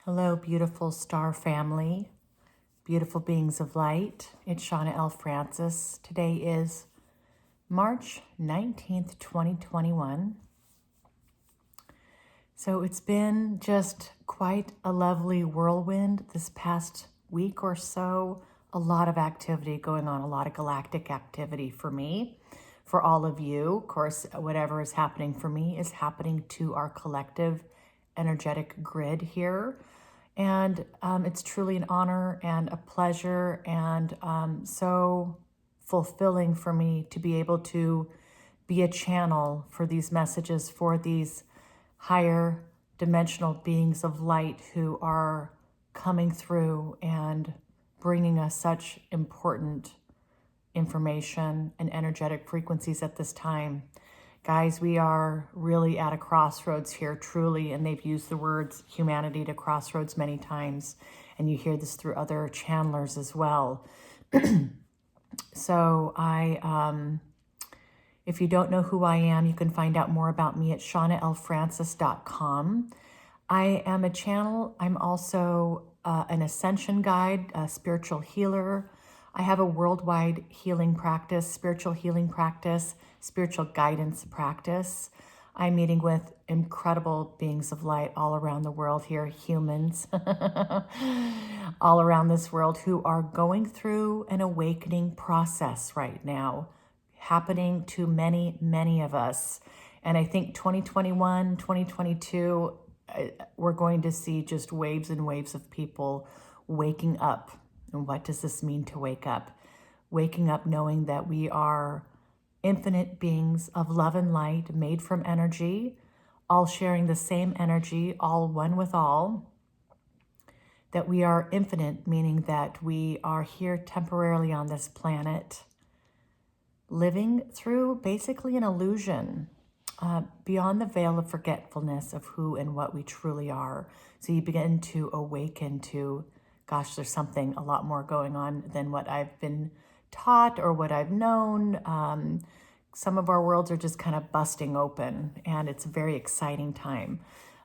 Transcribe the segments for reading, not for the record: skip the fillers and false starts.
Hello, beautiful star family, beautiful beings of light. It's Shawna L. Francis. Today is March 19th, 2021. So it's been just quite a lovely whirlwind this past week or so. A lot of activity going on, a lot of galactic activity for me, for all of you. Of course, whatever is happening for me is happening to our collective energetic grid here. And it's truly an honor and a pleasure and so fulfilling for me to be able to be a channel for these messages for these higher dimensional beings of light who are coming through and bringing us such important information and energetic frequencies at this time. Guys, we are really at a crossroads here, truly, and they've used the words humanity to crossroads many times, and you hear this through other channelers as well. So if you don't know who I am, you can find out more about me at shawnalfrancis.com. I am a channel. I'm also an ascension guide, a spiritual healer. I have a worldwide healing practice, spiritual healing practice, spiritual guidance practice. I'm meeting with incredible beings of light all around the world here, humans, all around this world who are going through an awakening process right now, happening to many, many of us. And I think 2021, 2022, we're going to see just waves and waves of people waking up. And what does this mean to wake up? Waking up knowing that we are infinite beings of love and light, made from energy, all sharing the same energy, all one with all. That we are infinite, meaning that we are here temporarily on this planet, living through basically an illusion, beyond the veil of forgetfulness of who and what we truly are. So you begin to awaken to, gosh, there's something a lot more going on than what I've been taught or what I've known. Some of our worlds are just kind of busting open, and it's a very exciting time.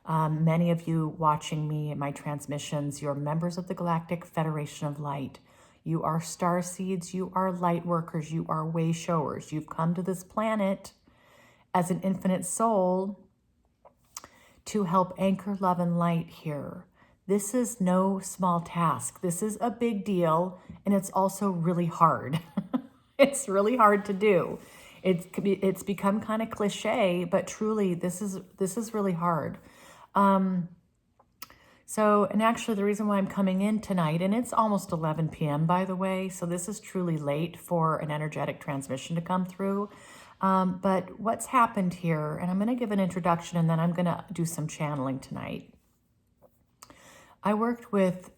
Many of you watching me in my transmissions, you're members of the Galactic Federation of Light. You are starseeds, you are light workers, you are way showers. You've come to this planet as an infinite soul to help anchor love and light here. This is no small task. This is a big deal, and it's also really hard. It's really hard to do. It's become kind of cliche, but truly, this is really hard. And actually, the reason why I'm coming in tonight, and it's almost 11 p.m. by the way, so this is truly late for an energetic transmission to come through. But what's happened here, and I'm going to give an introduction, and then I'm going to do some channeling tonight. I worked with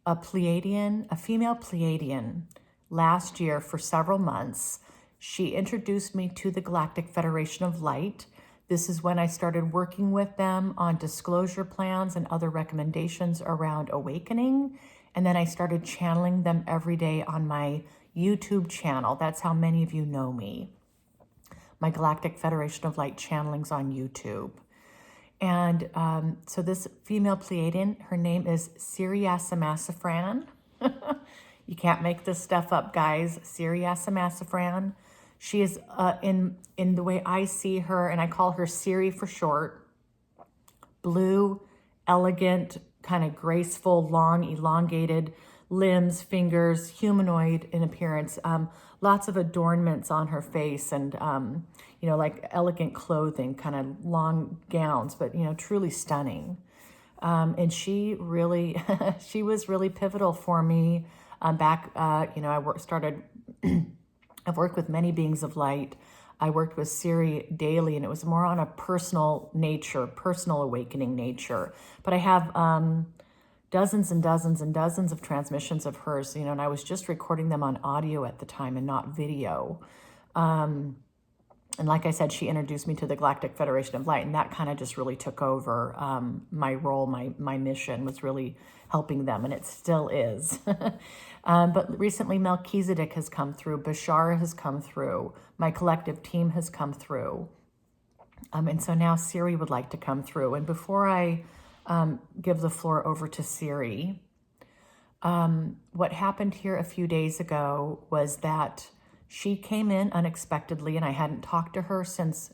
a Pleiadian, a female Pleiadian, last year for several months. She introduced me to the Galactic Federation of Light. This is when I started working with them on disclosure plans and other recommendations around awakening. And then I started channeling them every day on my YouTube channel. That's how many of you know me. My Galactic Federation of Light channelings on YouTube. And so this female Pleiadian, her name is Siri. You can't make this stuff up, guys. Siri. She is, in the way I see her, and I call her Siri for short, blue, elegant, kind of graceful, long, elongated limbs, fingers, humanoid in appearance, lots of adornments on her face and, like elegant clothing, kind of long gowns, but, truly stunning. And she really, she was really pivotal for me back, I've worked with many beings of light. I worked with Siri daily, and it was more on a personal nature, personal awakening nature. But I have dozens and dozens and dozens of transmissions of hers, and I was just recording them on audio at the time and not video. And like I said, she introduced me to the Galactic Federation of Light, and that kind of just really took over my role. My mission was really helping them, and it still is. But recently Melchizedek has come through, Bashar has come through, my collective team has come through. And so now Siri would like to come through. And before I give the floor over to Siri. What happened here a few days ago was that she came in unexpectedly, and I hadn't talked to her since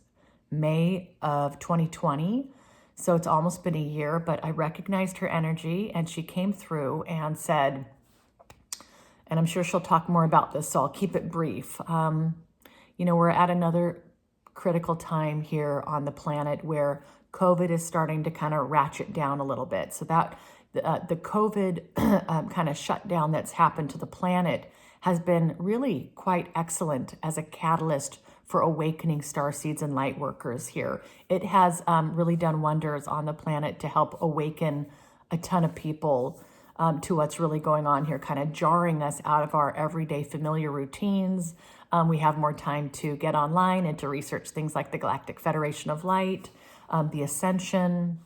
May of 2020. So it's almost been a year, but I recognized her energy, and she came through and said, and I'm sure she'll talk more about this, so I'll keep it brief. We're at another critical time here on the planet where COVID is starting to kind of ratchet down a little bit. So that the COVID kind of shutdown that's happened to the planet has been really quite excellent as a catalyst for awakening starseeds and light workers here. It has really done wonders on the planet to help awaken a ton of people to what's really going on here, kind of jarring us out of our everyday familiar routines. We have more time to get online and to research things like the Galactic Federation of Light, the Ascension.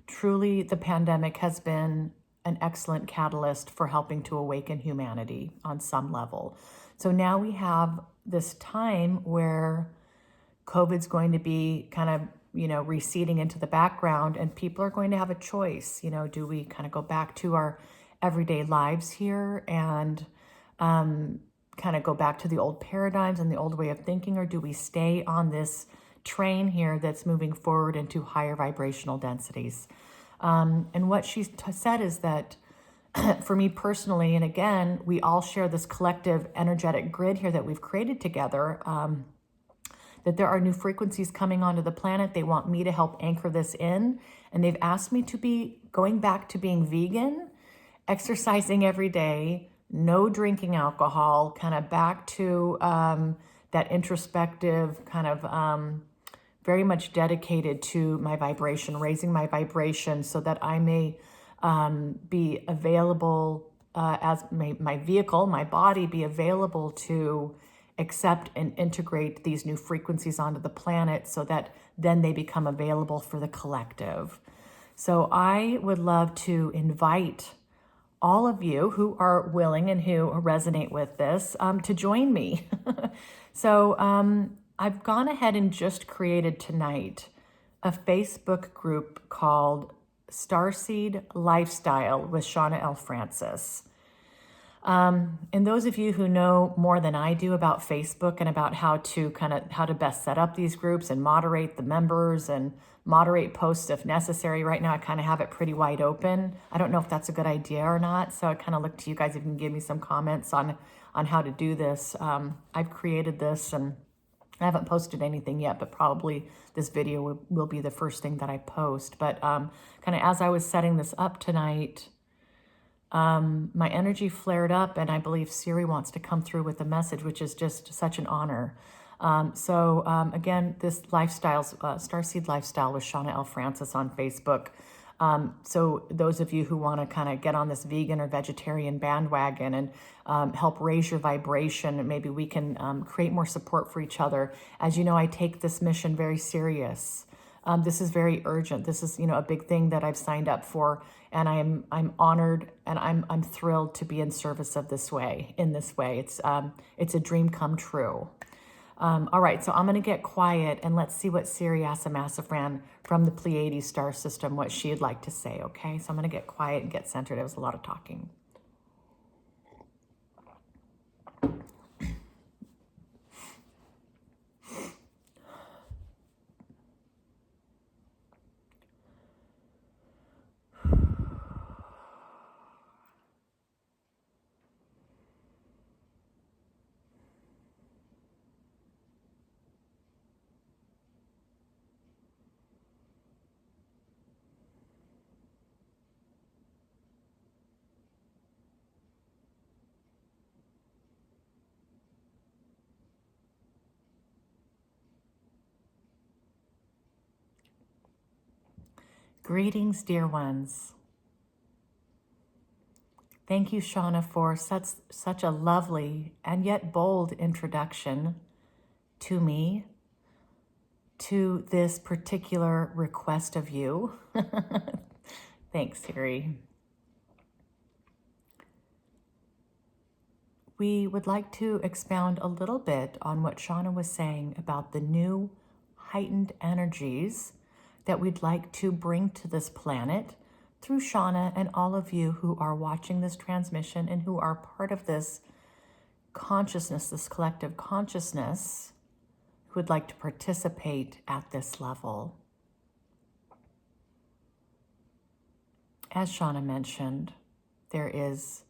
Truly, the pandemic has been an excellent catalyst for helping to awaken humanity on some level. So now we have this time where COVID's going to be kind of, receding into the background, and people are going to have a choice. Do we kind of go back to our everyday lives here and kind of go back to the old paradigms and the old way of thinking, or do we stay on this train here that's moving forward into higher vibrational densities? And what she said is that for me personally, and again, we all share this collective energetic grid here that we've created together, that there are new frequencies coming onto the planet. They want me to help anchor this in. And they've asked me to be going back to being vegan, exercising every day, no drinking alcohol, kind of back to that introspective kind of very much dedicated to my vibration, raising my vibration so that I may be available as my vehicle, my body be available to accept and integrate these new frequencies onto the planet so that then they become available for the collective. So I would love to invite all of you who are willing and who resonate with this to join me. So I've gone ahead and just created tonight a Facebook group called Starseed Lifestyle with Shawna L. And those of you who know more than I do about Facebook and about how to best set up these groups and moderate the members and moderate posts if necessary, right now I kind of have it pretty wide open. I don't know if that's a good idea or not, so I kind of look to you guys if you can give me some comments on how to do this. I've created this and I haven't posted anything yet, but probably this video will be the first thing that I post. But kind of as I was setting this up tonight, my energy flared up, and I believe Siri wants to come through with a message, which is just such an honor. Again, this Starseed Lifestyle with Shawna L. on Facebook. So those of you who want to kind of get on this vegan or vegetarian bandwagon and help raise your vibration, maybe we can create more support for each other. As you know, I take this mission very serious. This is very urgent. This is, a big thing that I've signed up for, and I'm honored and I'm thrilled to be in service of this way. It's a dream come true. All right, so I'm going to get quiet and let's see what Siri Asamazafran from the Pleiadian star system, what she'd like to say, okay? So I'm going to get quiet and get centered. It was a lot of talking. Greetings, dear ones. Thank you, Shawna, for such a lovely and yet bold introduction to me, to this particular request of you. Thanks, Siri. We would like to expound a little bit on what Shawna was saying about the new heightened energies that we'd like to bring to this planet through Shawna and all of you who are watching this transmission and who are part of this consciousness, this collective consciousness, who would like to participate at this level. As Shawna mentioned, there is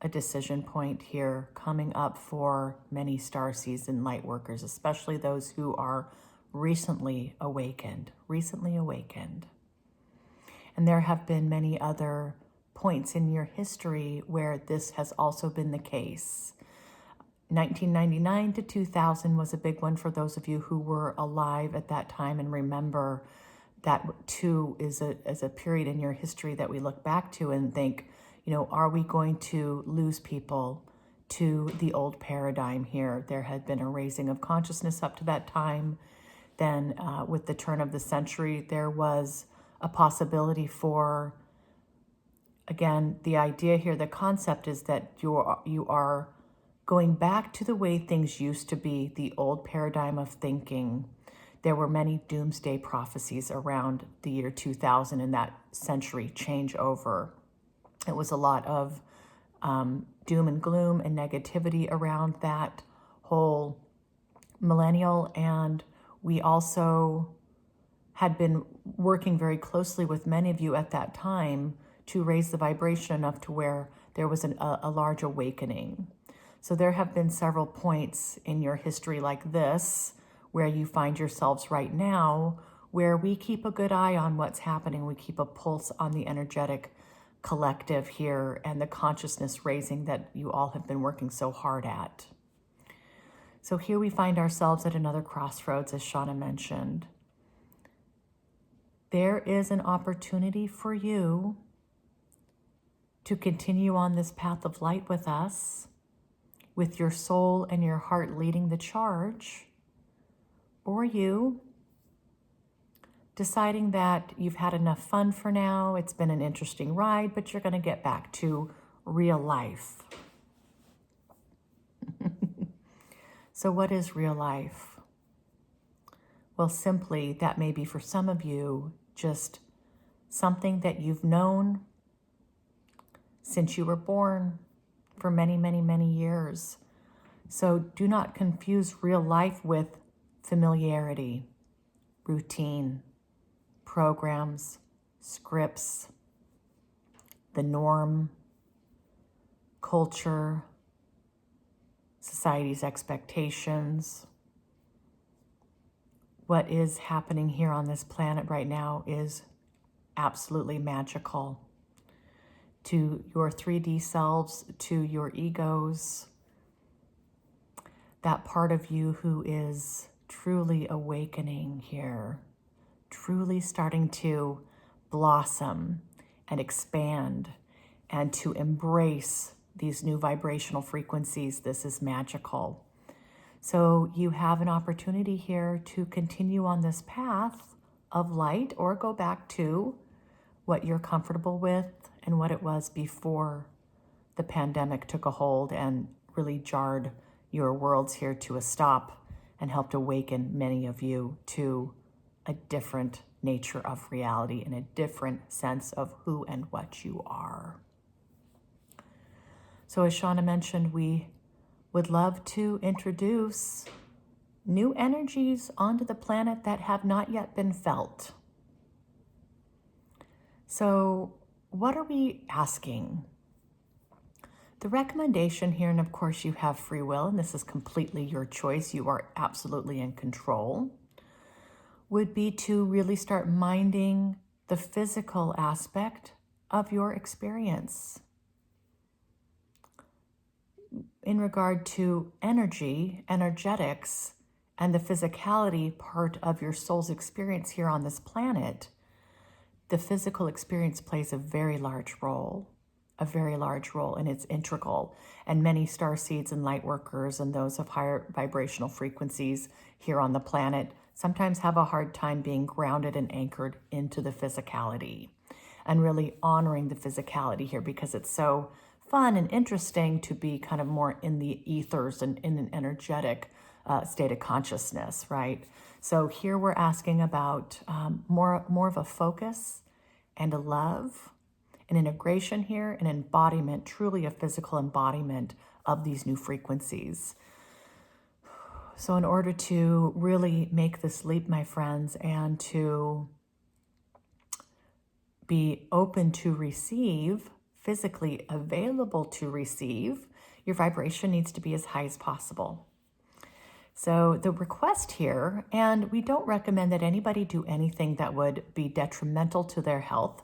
a decision point here coming up for many starseeds and light workers, especially those who are recently awakened. And there have been many other points in your history where this has also been the case. 1999 to 2000 was a big one for those of you who were alive at that time and remember that too is a period in your history that we look back to and think, you know, are we going to lose people to the old paradigm here? There had been a raising of consciousness up to that time. Then with the turn of the century, there was a possibility for, again, the idea here, the concept is that you are going back to the way things used to be, the old paradigm of thinking. There were many doomsday prophecies around the year 2000 in that century changeover. It was a lot of doom and gloom and negativity around that whole millennial. And we also had been working very closely with many of you at that time to raise the vibration enough to where there was a large awakening. So there have been several points in your history like this where you find yourselves right now, where we keep a good eye on what's happening. We keep a pulse on the energetic collective here and the consciousness raising that you all have been working so hard at. So here we find ourselves at another crossroads, as Shawna mentioned. There is an opportunity for you to continue on this path of light with us, with your soul and your heart leading the charge, or you deciding that you've had enough fun for now, it's been an interesting ride, but you're going to get back to real life. So what is real life? Well, simply, that may be for some of you just something that you've known since you were born for many, many, many years. So do not confuse real life with familiarity, routine, programs, scripts, the norm, culture, society's expectations. What is happening here on this planet right now is absolutely magical. To your 3D selves, to your egos, that part of you who is truly awakening here, truly starting to blossom and expand and to embrace these new vibrational frequencies. This is magical. So you have an opportunity here to continue on this path of light or go back to what you're comfortable with and what it was before the pandemic took a hold and really jarred your worlds here to a stop and helped awaken many of you to a different nature of reality and a different sense of who and what you are. So as Shawna mentioned, we would love to introduce new energies onto the planet that have not yet been felt. So what are we asking? The recommendation here, and of course you have free will, and this is completely your choice, you are absolutely in control, would be to really start minding the physical aspect of your experience. In regard to energy, energetics, and the physicality part of your soul's experience here on this planet, the physical experience plays a very large role, and it's integral. And many starseeds and light workers and those of higher vibrational frequencies here on the planet sometimes have a hard time being grounded and anchored into the physicality and really honoring the physicality here because it's so fun and interesting to be kind of more in the ethers and in an energetic state of consciousness, right? So here we're asking about more of a focus and a love, an integration here, an embodiment, truly a physical embodiment of these new frequencies. So in order to really make this leap, my friends, and to be open to receive, physically available to receive, your vibration needs to be as high as possible. So the request here, and we don't recommend that anybody do anything that would be detrimental to their health.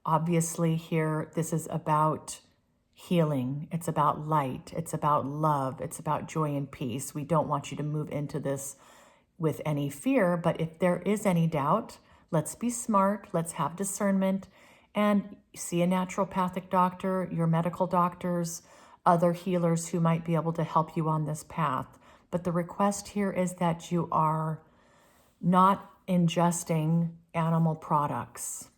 Obviously here, this is about healing. It's about light. It's about love. It's about joy and peace. We don't want you to move into this with any fear, but if there is any doubt, let's be smart. Let's have discernment and see a naturopathic doctor, your medical doctors, other healers who might be able to help you on this path. But the request here is that you are not ingesting animal products.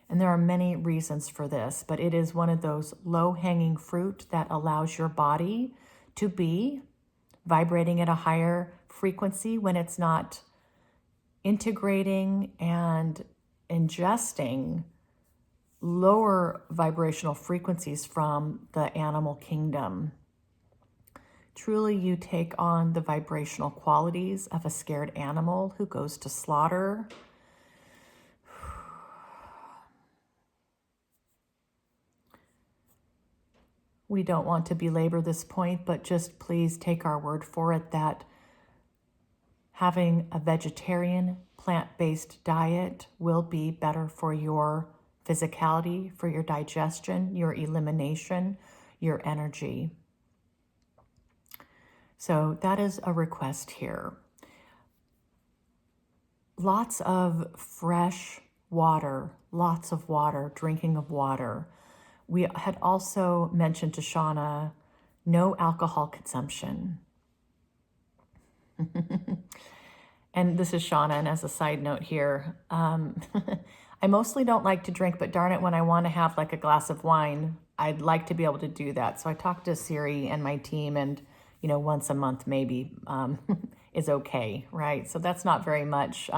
And there are many reasons for this, but it is one of those low-hanging fruit that allows your body to be vibrating at a higher frequency when it's not integrating and ingesting lower vibrational frequencies from the animal kingdom. Truly, you take on the vibrational qualities of a scared animal who goes to slaughter. We don't want to belabor this point, but just please take our word for it that having a vegetarian, plant-based diet will be better for your physicality, for your digestion, your elimination, your energy. So that is a request here. Lots of fresh water, lots of water, drinking of water. We had also mentioned to Shawna, no alcohol consumption. And this is Shawna, and as a side note here, I mostly don't like to drink, but darn it, when I want to have like a glass of wine, I'd like to be able to do that. So I talked to Siri and my team, and once a month maybe is okay, right? So that's not very much.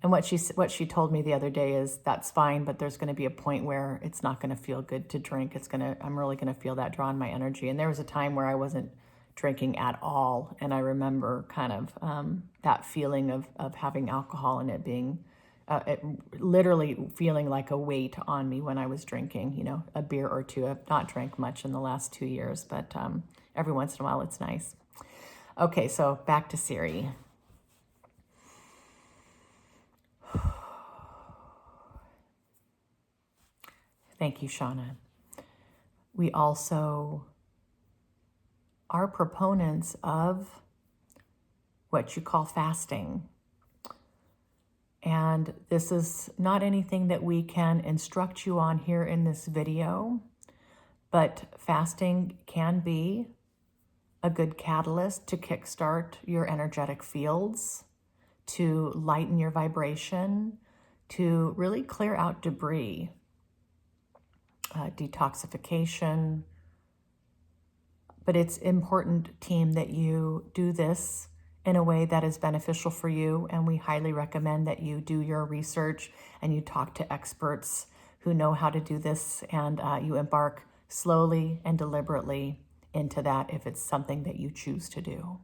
And what she told me the other day is that's fine, but there's going to be a point where it's not going to feel good to drink. I'm really going to feel that draw on my energy. And there was a time where I wasn't drinking at all, and I remember kind of that feeling of having alcohol and it being, it literally feeling like a weight on me when I was drinking. A beer or two. I've not drank much in the last 2 years, but every once in a while it's nice. Okay, so back to Siri. Thank you, Shawna. We also are proponents of what you call fasting. And this is not anything that we can instruct you on here in this video, but fasting can be a good catalyst to kickstart your energetic fields, to lighten your vibration, to really clear out debris. Detoxification. But it's important, team, that you do this in a way that is beneficial for you, and we highly recommend that you do your research and you talk to experts who know how to do this, and you embark slowly and deliberately into that if it's something that you choose to do.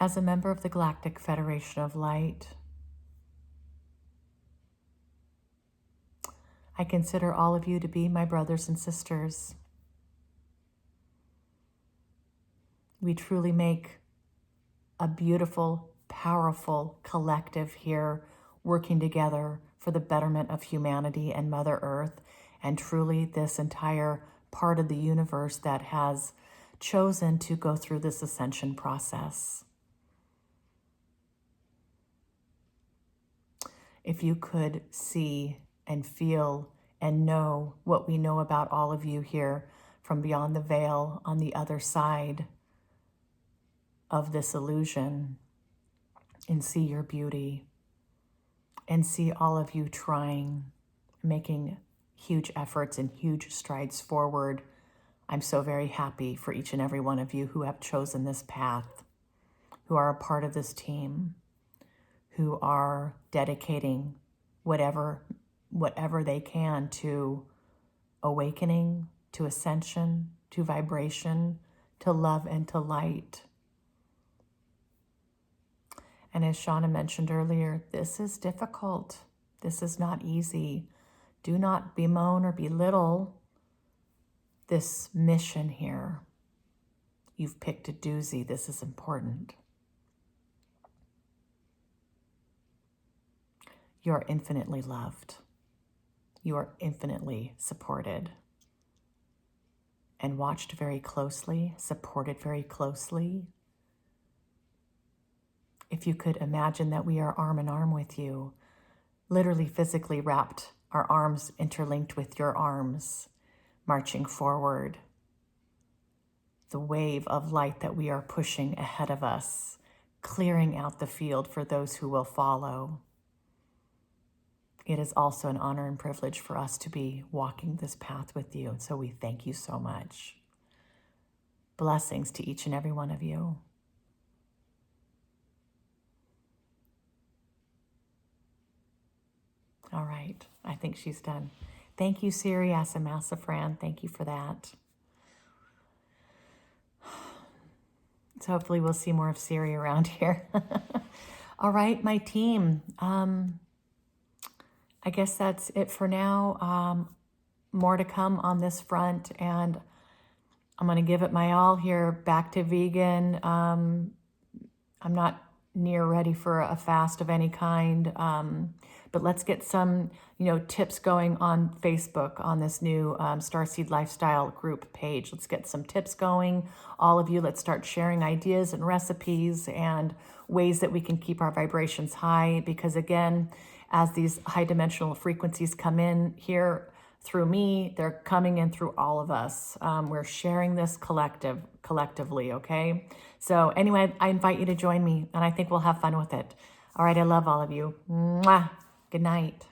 As a member of the Galactic Federation of Light, I consider all of you to be my brothers and sisters. We truly make a beautiful, powerful collective here, working together for the betterment of humanity and Mother Earth, and truly this entire part of the universe that has chosen to go through this ascension process. If you could see and feel and know what we know about all of you here from beyond the veil on the other side of this illusion, and see your beauty and see all of you trying, making huge efforts and huge strides forward. I'm so very happy for each and every one of you who have chosen this path, who are a part of this team, who are dedicating whatever they can to awakening, to ascension, to vibration, to love and to light. And as Shawna mentioned earlier, this is difficult. This is not easy. Do not bemoan or belittle this mission here. You've picked a doozy. This is important. You are infinitely loved. You are infinitely supported and watched very closely, supported very closely. If you could imagine that we are arm in arm with you, literally physically wrapped, our arms interlinked with your arms, marching forward. The wave of light that we are pushing ahead of us, clearing out the field for those who will follow. It is also an honor and privilege for us to be walking this path with you. And so we thank you so much. Blessings to each and every one of you. All right, I think she's done. Thank you, Siri Asamasafran. Thank you for that. So hopefully we'll see more of Siri around here. All right, my team. I guess that's it for now. More to come on this front, and I'm going to give it my all here. Back to vegan. I'm not near ready for a fast of any kind, but let's get some, tips going on Facebook on this new Starseed Lifestyle group page. Let's get some tips going. All of you, let's start sharing ideas and recipes and ways that we can keep our vibrations high, because again, as these high dimensional frequencies come in here through me, they're coming in through all of us. We're sharing this collectively, okay? So anyway, I invite you to join me, and I think we'll have fun with it. All right, I love all of you. Mwah. Good night.